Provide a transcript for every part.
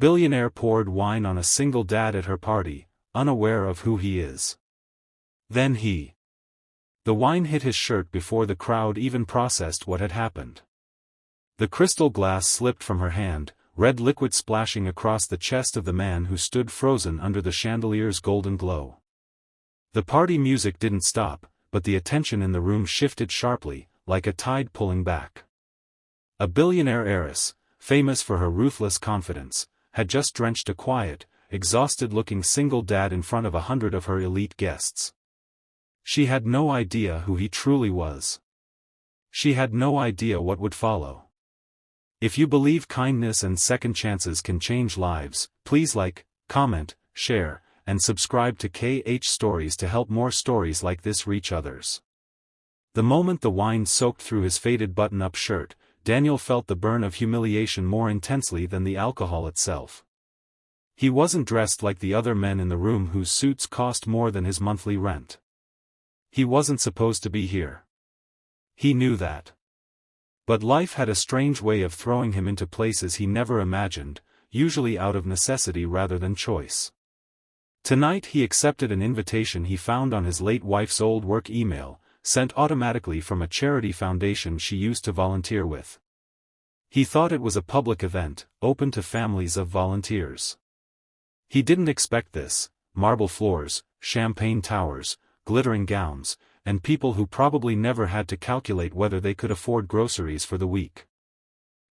Billionaire poured wine on a single dad at her party, unaware of who he is. Then the wine hit his shirt before the crowd even processed what had happened. The crystal glass slipped from her hand, red liquid splashing across the chest of the man who stood frozen under the chandelier's golden glow. The party music didn't stop, but the attention in the room shifted sharply, like a tide pulling back. A billionaire heiress, famous for her ruthless confidence, had just drenched a quiet, exhausted-looking single dad in front of 100 of her elite guests. She had no idea who he truly was. She had no idea what would follow. If you believe kindness and second chances can change lives, please like, comment, share, and subscribe to KH Stories to help more stories like this reach others. The moment the wine soaked through his faded button-up shirt, Daniel felt the burn of humiliation more intensely than the alcohol itself. He wasn't dressed like the other men in the room whose suits cost more than his monthly rent. He wasn't supposed to be here. He knew that. But life had a strange way of throwing him into places he never imagined, usually out of necessity rather than choice. Tonight he accepted an invitation he found on his late wife's old work email, sent automatically from a charity foundation she used to volunteer with. He thought it was a public event, open to families of volunteers. He didn't expect this: marble floors, champagne towers, glittering gowns, and people who probably never had to calculate whether they could afford groceries for the week.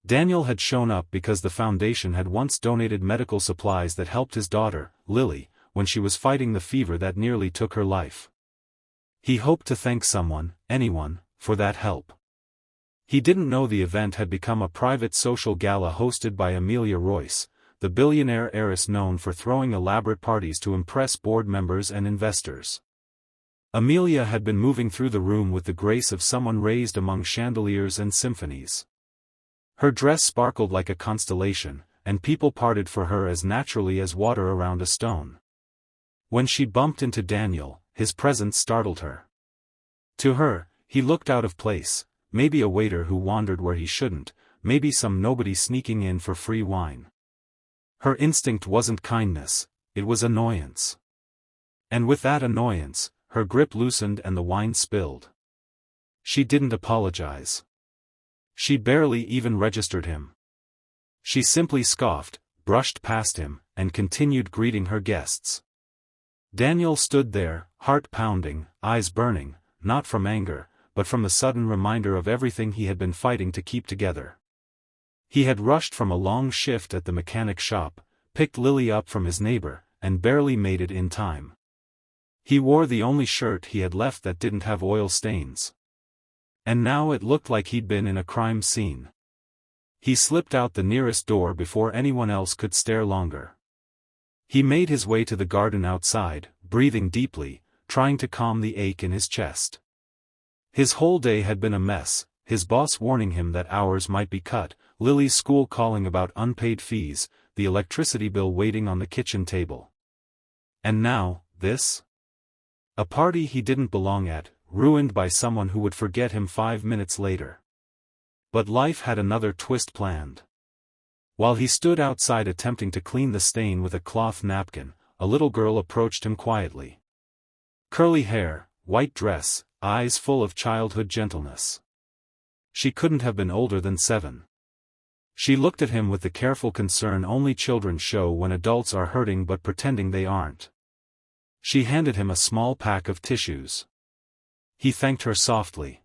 Daniel had shown up because the foundation had once donated medical supplies that helped his daughter, Lily, when she was fighting the fever that nearly took her life. He hoped to thank someone, anyone, for that help. He didn't know the event had become a private social gala hosted by Amelia Royce, the billionaire heiress known for throwing elaborate parties to impress board members and investors. Amelia had been moving through the room with the grace of someone raised among chandeliers and symphonies. Her dress sparkled like a constellation, and people parted for her as naturally as water around a stone. When she bumped into Daniel, his presence startled her. To her, he looked out of place, maybe a waiter who wandered where he shouldn't, maybe some nobody sneaking in for free wine. Her instinct wasn't kindness, it was annoyance. And with that annoyance, her grip loosened and the wine spilled. She didn't apologize. She barely even registered him. She simply scoffed, brushed past him, and continued greeting her guests. Daniel stood there, heart pounding, eyes burning, not from anger, but from the sudden reminder of everything he had been fighting to keep together. He had rushed from a long shift at the mechanic shop, picked Lily up from his neighbor, and barely made it in time. He wore the only shirt he had left that didn't have oil stains. And now it looked like he'd been in a crime scene. He slipped out the nearest door before anyone else could stare longer. He made his way to the garden outside, breathing deeply, trying to calm the ache in his chest. His whole day had been a mess, his boss warning him that hours might be cut, Lily's school calling about unpaid fees, the electricity bill waiting on the kitchen table. And now, this? A party he didn't belong at, ruined by someone who would forget him 5 minutes later. But life had another twist planned. While he stood outside attempting to clean the stain with a cloth napkin, a little girl approached him quietly. Curly hair, white dress, eyes full of childhood gentleness. She couldn't have been older than 7. She looked at him with the careful concern only children show when adults are hurting but pretending they aren't. She handed him a small pack of tissues. He thanked her softly.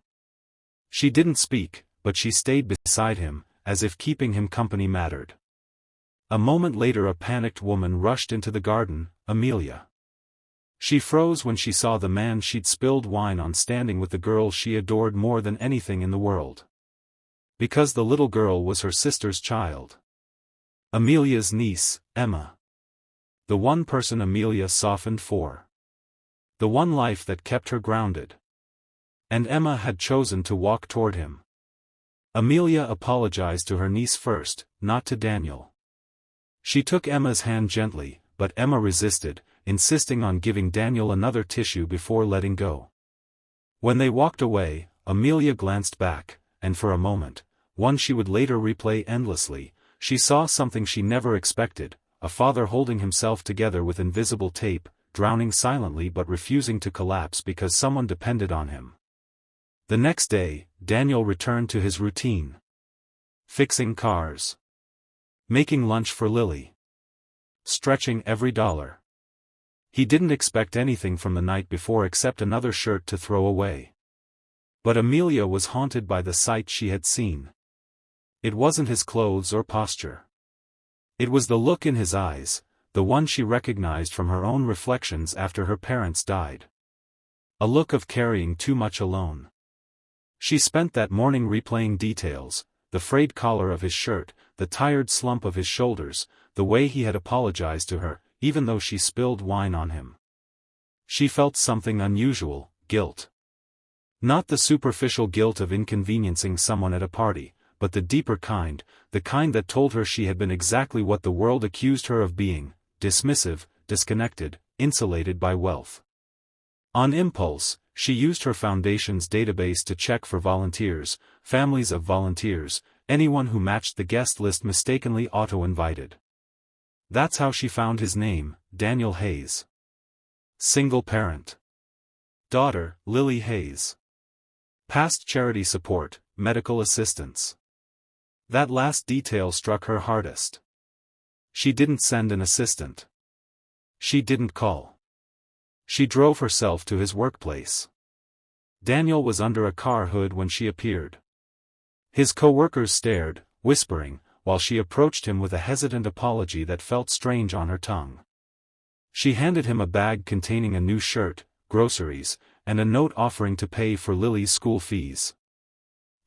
She didn't speak, but she stayed beside him, as if keeping him company mattered. A moment later a panicked woman rushed into the garden, Amelia. She froze when she saw the man she'd spilled wine on standing with the girl she adored more than anything in the world. Because the little girl was her sister's child. Amelia's niece, Emma. The one person Amelia softened for. The one life that kept her grounded. And Emma had chosen to walk toward him. Amelia apologized to her niece first, not to Daniel. She took Emma's hand gently, but Emma resisted, insisting on giving Daniel another tissue before letting go. When they walked away, Amelia glanced back, and for a moment, one she would later replay endlessly, She saw something she never expected, a father holding himself together with invisible tape, drowning silently but refusing to collapse because someone depended on him. The next day, Daniel returned to his routine. Fixing cars. Making lunch for Lily. Stretching every dollar. He didn't expect anything from the night before except another shirt to throw away. But Amelia was haunted by the sight she had seen. It wasn't his clothes or posture. It was the look in his eyes, the one she recognized from her own reflections after her parents died. A look of carrying too much alone. She spent that morning replaying details, the frayed collar of his shirt, the tired slump of his shoulders, the way he had apologized to her, even though she spilled wine on him. She felt something unusual, guilt. Not the superficial guilt of inconveniencing someone at a party, but the deeper kind, the kind that told her she had been exactly what the world accused her of being, dismissive, disconnected, insulated by wealth. On impulse, she used her foundation's database to check for volunteers, families of volunteers, anyone who matched the guest list mistakenly auto-invited. That's how she found his name, Daniel Hayes. Single parent. Daughter, Lily Hayes. Past charity support, medical assistance. That last detail struck her hardest. She didn't send an assistant. She didn't call. She drove herself to his workplace. Daniel was under a car hood when she appeared. His co-workers stared, whispering, while she approached him with a hesitant apology that felt strange on her tongue. She handed him a bag containing a new shirt, groceries, and a note offering to pay for Lily's school fees.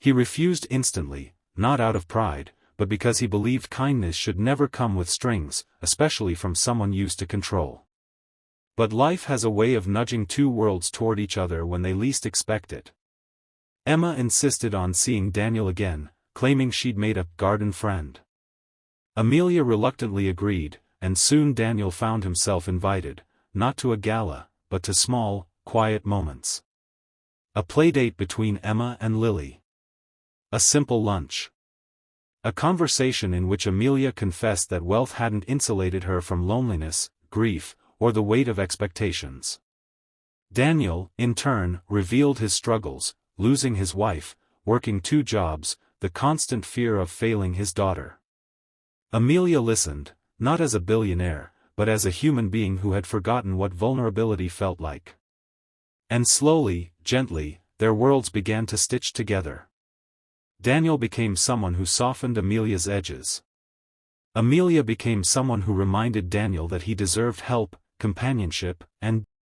He refused instantly, not out of pride, but because he believed kindness should never come with strings, especially from someone used to control. But life has a way of nudging two worlds toward each other when they least expect it. Emma insisted on seeing Daniel again, claiming she'd made a garden friend. Amelia reluctantly agreed, and soon Daniel found himself invited, not to a gala, but to small, quiet moments. A playdate between Emma and Lily. A simple lunch. A conversation in which Amelia confessed that wealth hadn't insulated her from loneliness, grief, or the weight of expectations. Daniel, in turn, revealed his struggles, losing his wife, working 2 jobs, the constant fear of failing his daughter. Amelia listened, not as a billionaire, but as a human being who had forgotten what vulnerability felt like. And slowly, gently, their worlds began to stitch together. Daniel became someone who softened Amelia's edges. Amelia became someone who reminded Daniel that he deserved help, companionship, and